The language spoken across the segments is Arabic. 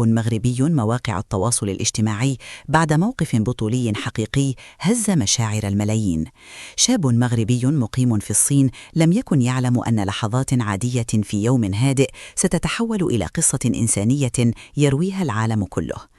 مغربي مواقع التواصل الاجتماعي بعد موقف بطولي حقيقي هز مشاعر الملايين. شاب مغربي مقيم في الصين لم يكن يعلم أن لحظات عادية في يوم هادئ ستتحول إلى قصة إنسانية يرويها العالم كله.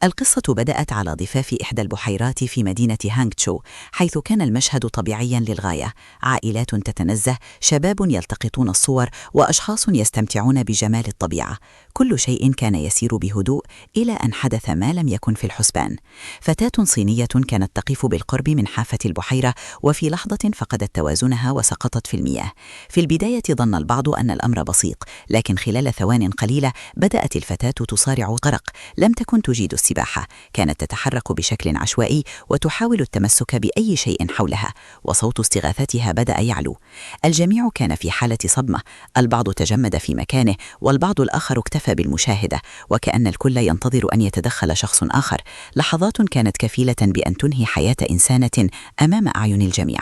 القصة بدأت على ضفاف إحدى البحيرات في مدينة هانغتشو، حيث كان المشهد طبيعيا للغاية: عائلات تتنزه، شباب يلتقطون الصور، وأشخاص يستمتعون بجمال الطبيعة. كل شيء كان يسير بهدوء إلى أن حدث ما لم يكن في الحسبان. فتاة صينية كانت تقف بالقرب من حافة البحيرة، وفي لحظة فقدت توازنها وسقطت في المياه. في البداية ظن البعض أن الأمر بسيط، لكن خلال ثوان قليلة بدأت الفتاة تصارع غرق. لم تكن تجيد السباحة، كانت تتحرك بشكل عشوائي وتحاول التمسك بأي شيء حولها، وصوت استغاثتها بدأ يعلو. الجميع كان في حالة صدمة، البعض تجمد في مكانه والبعض الآخر اكتفى بالمشاهدة، وكأن الكل ينتظر أن يتدخل شخص آخر. لحظات كانت كفيلة بأن تنهي حياة إنسانة أمام أعين الجميع.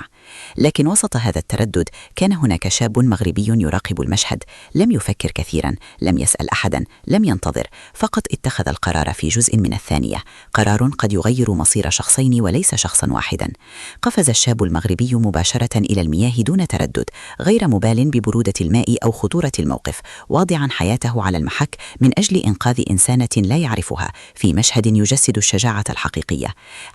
لكن وسط هذا التردد كان هناك شاب مغربي يراقب المشهد. لم يفكر كثيرا، لم يسأل أحدا، لم ينتظر، فقط اتخذ القرار في جزء من الثانية، قرار قد يغير مصير شخصين وليس شخصا واحدا. قفز الشاب المغربي مباشرة إلى المياه دون تردد، غير مبال ببرودة الماء أو خطورة الموقف، واضعا حياته على المحك من أجل إنقاذ إنسانة لا يعرفها، في مشهد يجسد الشجاعة الحقيقية.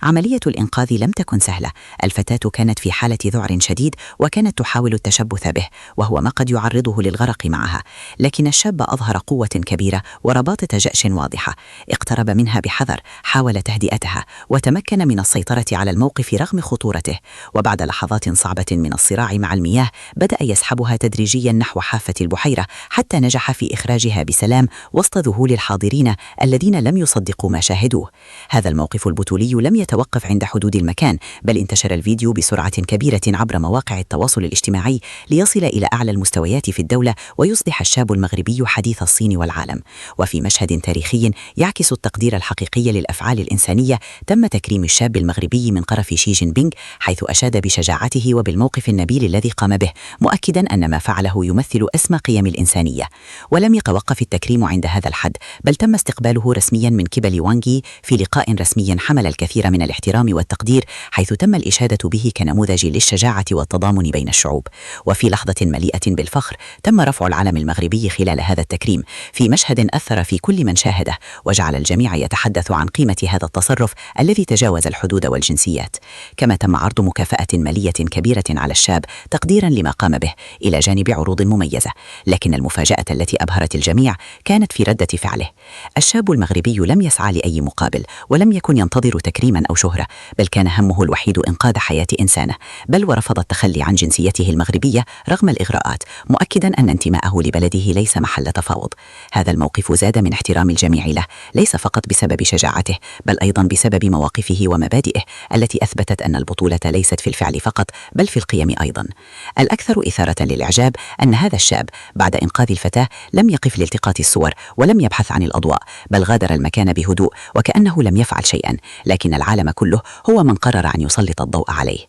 عملية الإنقاذ لم تكن سهلة. الفتاة كانت في حالة ذعر شديد، وكانت تحاول التشبث به، وهو ما قد يعرضه للغرق معها. لكن الشاب أظهر قوة كبيرة ورباطة جأش واضحة. اقترب منها بحذر، حاول تهدئتها، وتمكن من السيطرة على الموقف رغم خطورته. وبعد لحظات صعبة من الصراع مع المياه، بدأ يسحبها تدريجيا نحو حافة البحيرة، حتى نجح في إخراجها بسلام وسط ذهول الحاضرين الذين لم يصدقوا ما شاهدوه. هذا الموقف البطولي لم يتوقف عند حدود المكان، بل انتشر الفيديو بسرعة كبيرة عبر مواقع التواصل الاجتماعي ليصل إلى أعلى المستويات في الدولة، ويصبح الشاب المغربي حديث الصين والعالم. وفي مشهد تاريخي يعكس التقدير الحقيقي للأفعال الإنسانية، تم تكريم الشاب المغربي من طرف شي جين بينغ، حيث أشاد بشجاعته وبالموقف النبيل الذي قام به، مؤكدا أن ما فعله يمثل أسمى قيم الإنسانية. ولم يتوقف التكريم عند هذا الحد، بل تم استقباله رسميا من قبل وانغ في لقاء رسمي حمل الكثير من الاحترام والتقدير، حيث تم الإشادة به كنموذج للشجاعة والتضامن بين الشعوب. وفي لحظة مليئة بالفخر تم رفع العلم المغربي خلال هذا التكريم، في مشهد أثر في كل من شاهده، وجعل الجميع يتحدث عن قيمة هذا التصرف الذي تجاوز الحدود والجنسيات. كما تم عرض مكافأة مالية كبيرة على الشاب تقديرا لما قام به، إلى جانب عروض مميزة. لكن المفاجأة التي أبهرت الجميع كانت في ردة فعله. الشاب المغربي لم يسعى لأي مقابل، ولم يكن ينتظر تكريما أو شهرة، بل كان همه الوحيد إنقاذ حياة إنسانة، بل ورفض التخلي عن جنسيته المغربية رغم الإغراءات، مؤكدا أن انتماءه لبلده ليس محل تفاوض. هذا الموقف زاد من احترام الجميع له، ليس فقط بسبب شجاعته، بل أيضا بسبب مواقفه ومبادئه التي أثبتت أن البطولة ليست في الفعل فقط، بل في القيم أيضا. الأكثر إثارة للإعجاب أن هذا الشاب بعد إنقاذ الفتاة لم يقف لالتقاط الصور، ولم يبحث عن الأضواء، بل غادر المكان بهدوء وكأنه لم يفعل شيئا. لكن العالم كله هو من قرر أن يسلط الضوء عليه.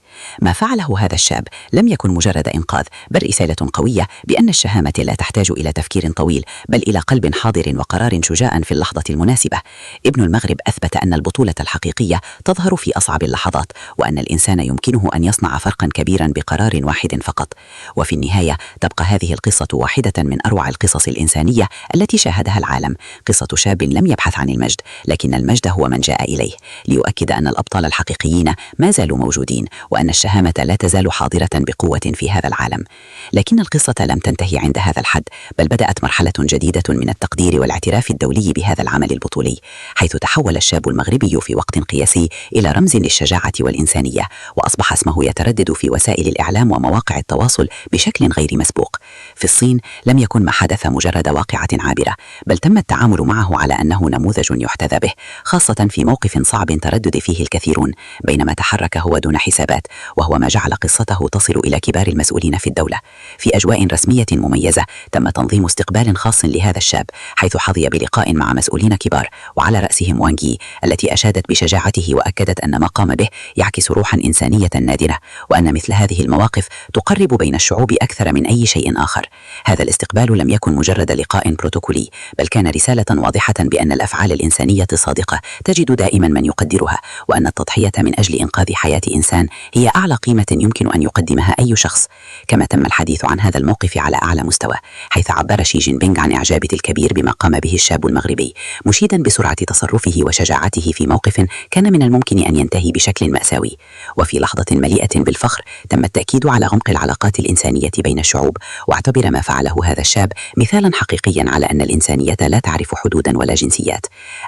ما فعله هذا الشاب لم يكن مجرد إنقاذ، بل رسالة قوية بأن الشهامة لا تحتاج إلى تفكير طويل، بل إلى قلب حاضر وقرار شجاع في اللحظة المناسبة. ابن المغرب أثبت أن البطولة الحقيقية تظهر في أصعب اللحظات، وأن الإنسان يمكنه أن يصنع فرقا كبيرا بقرار واحد فقط. وفي النهاية تبقى هذه القصة واحدة من أروع القصص الإنسانية التي شاهدها العالم، قصة شاب لم يبحث عن المجد، لكن المجد هو من جاء إليه، ليؤكد أن الأبطال الحقيقيين ما زالوا موجودين، وأن الشهامة لا تزال حاضرة بقوة في هذا العالم. لكن القصة لم تنتهي عند هذا الحد، بل بدأت مرحلة جديدة من التقدير والاعتراف الدولي بهذا العمل البطولي، حيث تحول الشاب المغربي في وقت قياسي إلى رمز للشجاعة والإنسانية، وأصبح اسمه يتردد في وسائل الإعلام ومواقع التواصل بشكل غير مسبوق. في الصين لم يكن ما حدث مجرد واقعة عابرة، بل تم التعامل معه على أنه نموذج يحتذى به، خاصة في موقف صعب تردد فيه الكثيرون، بينما تحرك هو دون حسابات، وهو ما جعل قصته تصل إلى كبار المسؤولين في الدولة. في أجواء رسمية مميزة تم تنظيم استقبال خاص لهذا الشاب، حيث حظي بلقاء مع مسؤولين كبار وعلى رأسهم وانغ يي، التي أشادت بشجاعته وأكدت أن ما قام به يعكس روحا إنسانية نادرة، وأن مثل هذه المواقف تقرب بين الشعوب أكثر من أي شيء آخر. هذا الاستقبال لم يكن مجرد لقاء بروتوكولي، بل كان رسالة واضحة بأن الأفعال الإنسانية الصادقة تجد دائما من يقدرها، وأن التضحية من أجل إنقاذ حياة إنسان هي أعلى قيمة يمكن أن يقدمها أي شخص. كما تم الحديث عن هذا الموقف على أعلى مستوى، حيث عبر شي جين بينغ عن إعجابه الكبير بما قام به الشاب المغربي، مشيدا بسرعة تصرفه وشجاعته في موقف كان من الممكن أن ينتهي بشكل مأساوي. وفي لحظة مليئة بالفخر تم التأكيد على عمق العلاقات الإنسانية بين الشعوب، واعتبر ما فعله هذا الشاب مثالا حقيقيا على أن الإنسانية لا تعرف حدودا ولا جنسيات.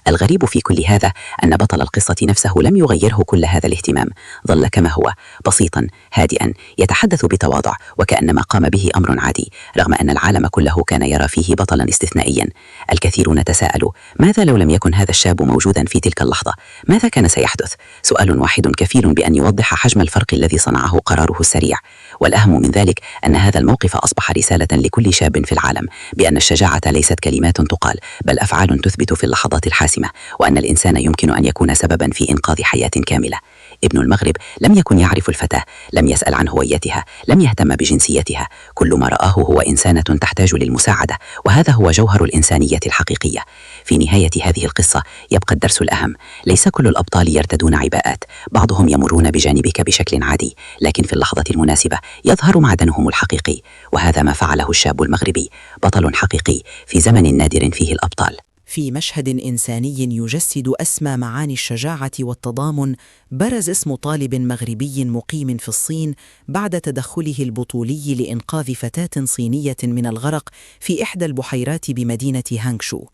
الغريب في كل هذا أن بطل القصة نفسه لم يغيره كل هذا الاهتمام، ظل كما هو، بسيطا هادئا، يتحدث بتواضع وكأن ما قام به أمر عادي، رغم أن العالم كله كان يرى فيه بطلا استثنائيا. الكثيرون تساءلوا: ماذا لو لم يكن هذا الشاب موجودا في تلك اللحظة؟ ماذا كان سيحدث؟ سؤال واحد كفيل بأن يوضح حجم الفرق الذي صنعه قراره السريع. والأهم من ذلك أن هذا الموقف أصبح رسالة لكل شاب في العالم بأن الشجاعة ليست كلمات تقال، بل أفعال تثبت في اللحظات الحاسمة، وأن الإنسان يمكن أن يكون سببا في إنقاذ حياة كاملة. ابن المغرب لم يكن يعرف الفتاة، لم يسأل عن هويتها، لم يهتم بجنسيتها، كل ما رآه هو إنسانة تحتاج للمساعدة، وهذا هو جوهر الإنسانية الحقيقية. في نهاية هذه القصة يبقى الدرس الأهم: ليس كل الأبطال يرتدون عباءات، بعضهم يمرون بجانبك بشكل عادي، لكن في اللحظة المناسبة يظهر معدنهم الحقيقي. وهذا ما فعله الشاب المغربي، بطل حقيقي في زمن نادر فيه الأبطال. في مشهد إنساني يجسد أسمى معاني الشجاعة والتضامن، برز اسم طالب مغربي مقيم في الصين بعد تدخله البطولي لإنقاذ فتاة صينية من الغرق في إحدى البحيرات بمدينة هانغشو.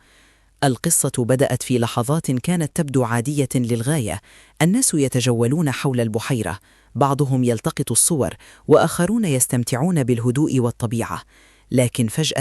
القصة بدأت في لحظات كانت تبدو عادية للغاية، الناس يتجولون حول البحيرة، بعضهم يلتقط الصور وآخرون يستمتعون بالهدوء والطبيعة. لكن فجأة